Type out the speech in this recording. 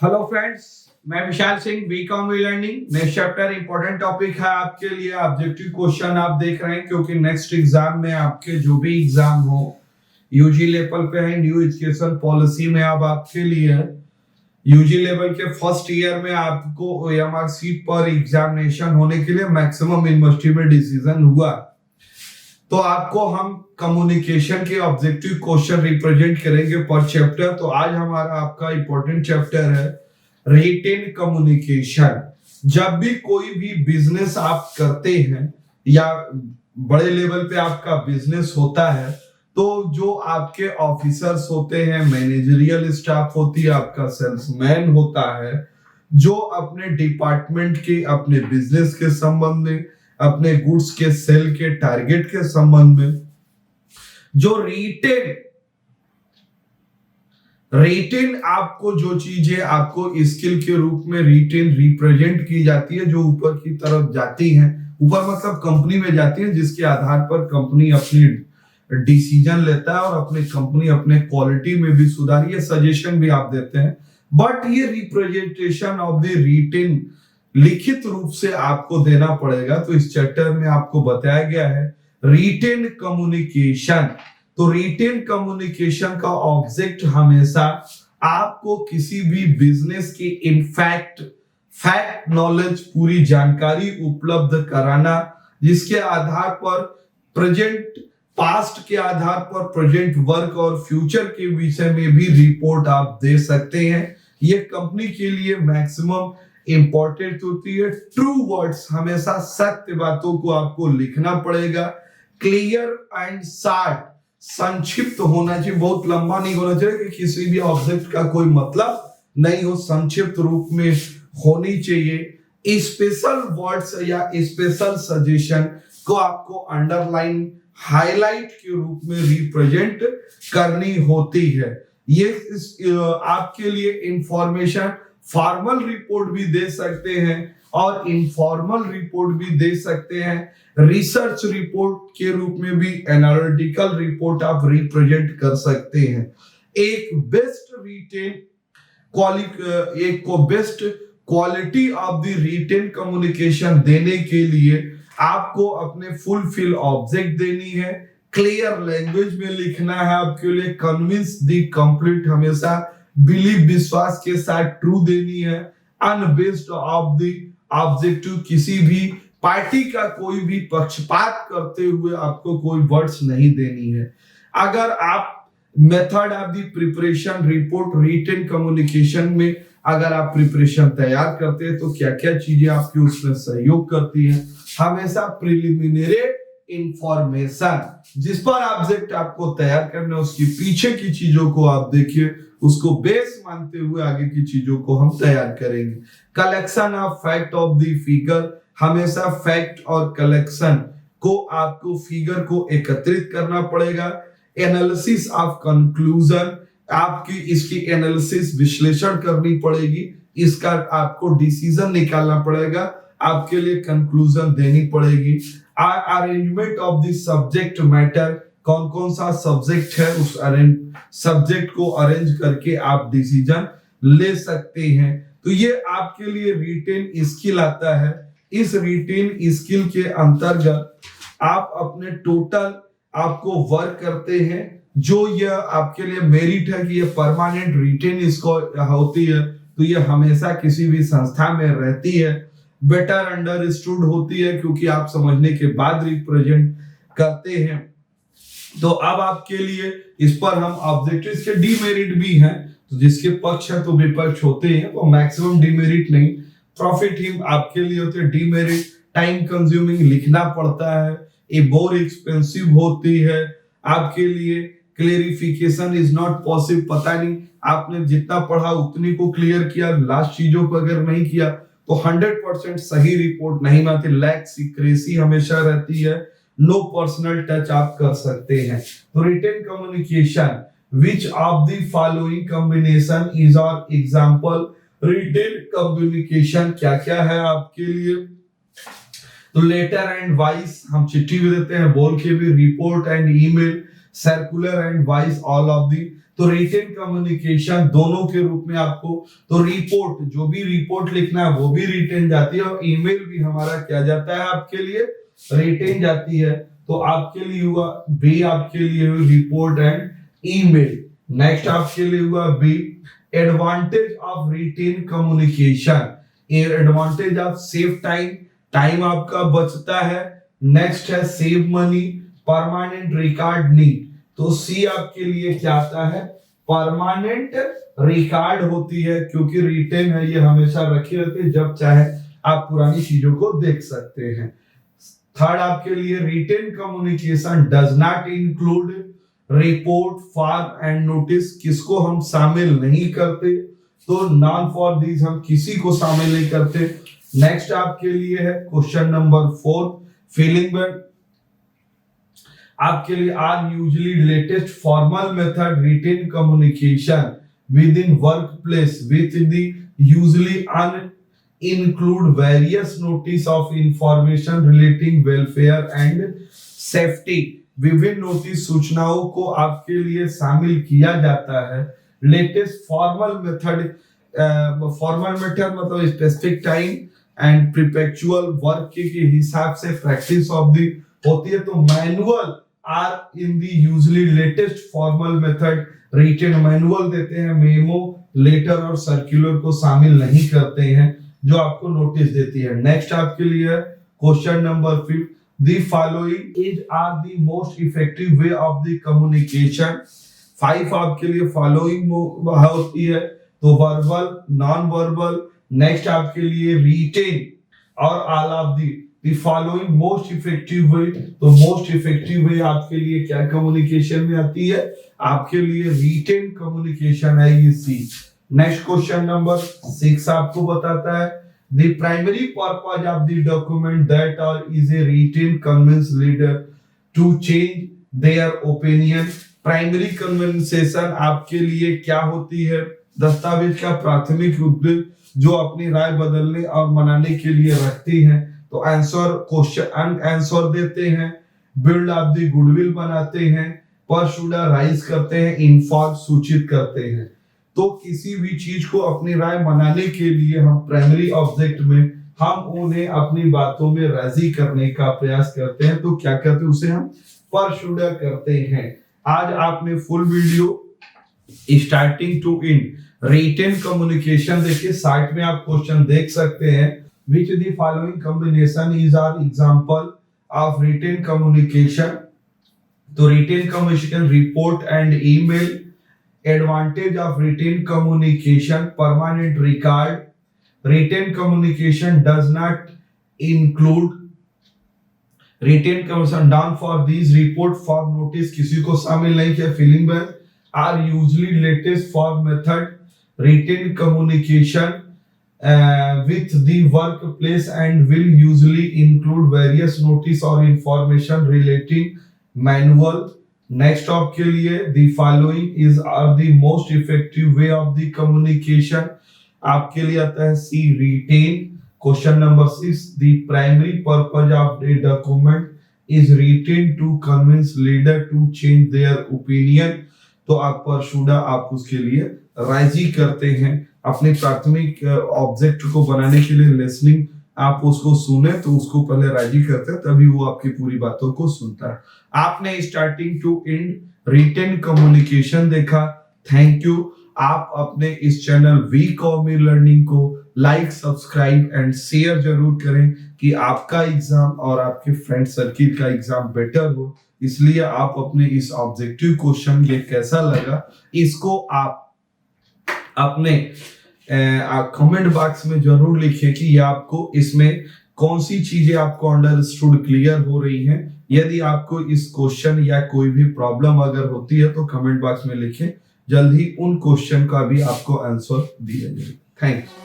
Hello friends, मैं Vishal Singh, BCom we learning. Next chapter important topic है आपके लिए ऑब्जेक्टिव क्वेश्चन। आप देख रहे हैं क्योंकि नेक्स्ट एग्जाम में आपके जो भी एग्जाम हो यूजी लेवल पे है, न्यू एजुकेशन पॉलिसी में अब आपके लिए यूजी लेवल के फर्स्ट ईयर में आपको ओएमआर सीट पर एग्जामिनेशन होने के लिए मैक्सिमम यूनिवर्सिटी में डिसीजन हुआ, तो आपको हम कम्युनिकेशन के ऑब्जेक्टिव क्वेश्चन रिप्रेजेंट करेंगे पर चैप्टर। तो आज हमारा आपका इंपॉर्टेंट चैप्टर है रिटेन कम्युनिकेशन। जब भी कोई भी बिजनेस आप करते हैं या बड़े लेवल पे आपका बिजनेस होता है, तो जो आपके ऑफिसर्स होते हैं, मैनेजरियल स्टाफ होती है, आपका सेल्समैन होता है, जो अपने डिपार्टमेंट के, अपने बिजनेस के संबंध में, अपने गुड्स के सेल के टारगेट के संबंध में जो रिटेन आपको जो चीजें आपको स्किल के रूप में रिटेन रिप्रेजेंट की जाती है, जो ऊपर की तरफ जाती हैं, ऊपर मतलब कंपनी में जाती है, जिसके आधार पर कंपनी अपनी डिसीजन लेता है और अपनी कंपनी अपने क्वालिटी में भी सुधार, ये सजेशन भी आप देते हैं। बट ये रिप्रेजेंटेशन ऑफ द रिटेन लिखित रूप से आपको देना पड़ेगा। तो इस चैप्टर में आपको बताया गया है रिटेन कम्युनिकेशन। तो रिटेन कम्युनिकेशन का ऑब्जेक्ट हमेशा आपको किसी भी बिजनेस की फैक्ट नॉलेज, पूरी जानकारी उपलब्ध कराना, जिसके आधार पर प्रेजेंट, पास्ट के आधार पर प्रेजेंट वर्क और फ्यूचर के विषय में भी रिपोर्ट आप दे सकते हैं। ये कंपनी के लिए मैक्सिमम इंपॉर्टेंट होती है। ट्रू वर्ड्स, हमेशा सत्य बातों को आपको लिखना पड़ेगा। क्लियर एंड शार्ट, संक्षिप्त होना चाहिए, बहुत लंबा नहीं होना चाहिए कि किसी भी ऑब्जेक्ट का कोई मतलब नहीं हो, संक्षिप्त रूप में होनी चाहिए। स्पेशल वर्ड्स या स्पेशल सजेशन को आपको अंडरलाइन, हाईलाइट के रूप में रिप्रेजेंट करनी होती है। ये आपके लिए इंफॉर्मेशन फॉर्मल रिपोर्ट भी दे सकते हैं और इनफॉर्मल रिपोर्ट भी दे सकते हैं। रिसर्च रिपोर्ट के रूप में भी एनालिटिकल रिपोर्ट आप रिप्रेजेंट कर सकते हैं। एक best quality of the written communication देने के लिए आपको अपने फुलफिल ऑब्जेक्ट देनी है, क्लियर लैंग्वेज में लिखना है आपके लिए, कन्विंस द कंप्लीट, हमेशा बिलीव, विश्वास के साथ ट्रू देनी है, अनबेस्ड ऑफ द ऑब्जेक्टिव, किसी भी पार्टी का कोई भी पक्षपात करते हुए आपको कोई वर्ड्स नहीं देनी है। अगर आप method of the preparation report written communication में अगर आप प्रिपरेशन तैयार करते हैं तो क्या क्या चीजें आपकी उसमें सहयोग करती हैं। हमेशा प्रिलिमिनरी इंफॉर्मेशन, जिस पर ऑब्जेक्ट आपको तैयार करना है, उसकी पीछे की चीजों को आप देखिए, उसको बेस मानते हुए आगे की चीजों को हम तैयार करेंगे। Collection of fact of the figure, हमेशा फैक्ट और कलेक्शन को आपको फिगर को एकत्रित करना पड़ेगा। एनालिसिस ऑफ कंक्लूजन, आपकी इसकी एनालिसिस, विश्लेषण करनी पड़ेगी, इसका आपको डिसीजन निकालना पड़ेगा, आपके लिए कंक्लूजन देनी पड़ेगी। Arrangement of the subject matter, कौन कौन सा सब्जेक्ट है, उस सब्जेक्ट को अरेंज करके आप डिसीजन ले सकते हैं। तो ये आपके लिए रिटेन स्किल आता है। इस रिटेन स्किल के अंतर्गत आप अपने टोटल आपको वर्क करते हैं, जो यह आपके लिए मेरिट है कि ये परमानेंट रिटेन इसको होती है, तो ये हमेशा किसी भी संस्था में रहती है। बेटर अंडरस्टूड होती है क्योंकि आप समझने के बाद रिप्रेजेंट करते हैं। तो अब आपके लिए इस पर हम ऑब्जेक्टिव्स के डीमेरिट भी हैं, तो जिसके पक्ष है तो विपक्ष होते हैं, तो मैक्सिमम डीमेरिट नहीं, प्रॉफिट ही आपके लिए होते हैं। डीमेरिट, टाइम कंज्यूमिंग, लिखना पड़ता है, ये बोर एक्सपेंसिव होती है आपके लिए। क्लेरिफिकेशन इज नॉट पॉसिबल, पता नहीं आपने जितना पढ़ा उतनी को क्लियर किया, लास्ट चीजों को अगर नहीं किया तो 100% सही रिपोर्ट नहीं आती। लैक सीक्रेसी हमेशा रहती है। नो पर्सनल टच आप कर सकते हैं। तो written communication, which of the following combination is और एग्जांपल। रिटेन कम्युनिकेशन क्या क्या है आपके लिए, तो लेटर एंड वॉइस, हम चिट्ठी भी देते हैं, बोल के भी, report and email, circular and voice, all of the तो रिटेन कम्युनिकेशन दोनों के रूप में आपको, तो रिपोर्ट, जो भी रिपोर्ट लिखना है वो भी रिटेन जाती है, और ईमेल भी हमारा क्या जाता है आपके लिए, रिटेन जाती है। तो आपके लिए हुआ बी, आपके लिए हुई रिपोर्ट एंड ईमेल। नेक्स्ट आपके लिए हुआ B, advantage of written communication. Advantage of save time, time आपका बचता है। नेक्स्ट है save money, permanent record need. तो सी आपके लिए क्या आता है, परमानेंट रिकॉर्ड होती है, क्योंकि रिटेन है ये हमेशा रखी रहती है, जब चाहे आप पुरानी चीजों को देख सकते हैं। थर्ड आपके लिए written communication does not include report, form and notice. किसको हम शामिल नहीं करते, तो नॉन फॉर दीज, हम किसी को शामिल नहीं करते। नेक्स्ट आपके लिए है क्वेश्चन नंबर 4, फीलिंग वर्ड। आपके लिए are usually latest formal method written communication within workplace with the usually अन include various notice of information relating welfare and safety। विभिन्न नोटिस सूचनाओं को आपके लिए शामिल किया जाता है। Latest formal method, formal method मतलब specific time and perpetual work के हिसाब से प्रैक्टिस ऑफ दी होती है। तो manual are in the usually latest formal method written. Manual देते हैं, मेमो, लेटर और सर्कुलर को शामिल नहीं करते हैं, जो आपको नोटिस देती है। नेक्स्ट आपके लिए question number 5, the following is are the most effective way of the communication. 5 आपके लिए फॉलोइंग होती है, तो वर्बल, नॉन वर्बल। नेक्स्ट आपके लिए रिटेन और all of the following most effective वे। तो मोस्ट इफेक्टिव वे आपके लिए क्या कम्युनिकेशन में आती है, आपके लिए रिटेन कम्युनिकेशन है ये सी। नेक्स्ट क्वेश्चन नंबर 6 आपको बताता है the primary purpose of the document that और is a written convince leader to change their opinion. Primary conversation आपके लिए क्या होती है, दस्तावेज का प्राथमिक उद्देश्य जो अपनी राय बदलने और मनाने के लिए रखती हैं। तो आंसर क्वेश्चन आंसर देते हैं, बिल्ड ऑफ द गुडविल बनाते हैं, परसुडाराइज करते हैं, इन्फॉर्म सूचित करते हैं। तो किसी भी चीज को अपनी राय मनाने के लिए हम प्राइमरी ऑब्जेक्ट में हम उन्हें अपनी बातों में राजी करने का प्रयास करते हैं, तो क्या कहते हैं उसे हम परसुडा करते हैं। आज आपने full video starting to end written communication देखिए, साइट में आप क्वेश्चन देख सकते हैं। Which the following combination is are example of written communication. तो written communication report and email. Advantage of written communication, permanent record. Written communication does not include written communication done for these report form notice, किसी को शामिल नहीं किया। Filling blank are usually latest form method written communication with the workplace and will usually include various notice or information relating manual। Next आपके लिए the following is are the most effective way of the communication. आपके लिए आता है C, written. Question number 6, the primary purpose of the document is written to convince leader to change their opinion. तो आप परसुडा, आप उसके लिए राजी करते हैं। अपने प्राथमिक ऑब्जेक्ट को बनाने के लिए लिसनिंग, आप उसको सुने तो उसको पहले राजी करते हैं, तभी वो आपकी पूरी बातों को सुनता है। आपने starting to end written communication देखा। Thank you. आप अपने इस चैनल वी कॉमी लर्निंग को लाइक, सब्सक्राइब एंड शेयर जरूर करें कि आपका एग्जाम और आपके फ्रेंड सर्किल का एग्जाम बेटर हो। इसलिए आप अपने इस ऑब्जेक्टिव क्वेश्चन ये कैसा लगा, इसको आप अपने कमेंट बॉक्स में जरूर लिखिए कि आपको इसमें कौन सी चीजें आपको अंडरस्टूड, क्लियर हो रही हैं। यदि आपको इस क्वेश्चन या कोई भी प्रॉब्लम अगर होती है तो कमेंट बॉक्स में लिखें, जल्द ही उन क्वेश्चन का भी आपको आंसर दिया जाएगा। Thank you.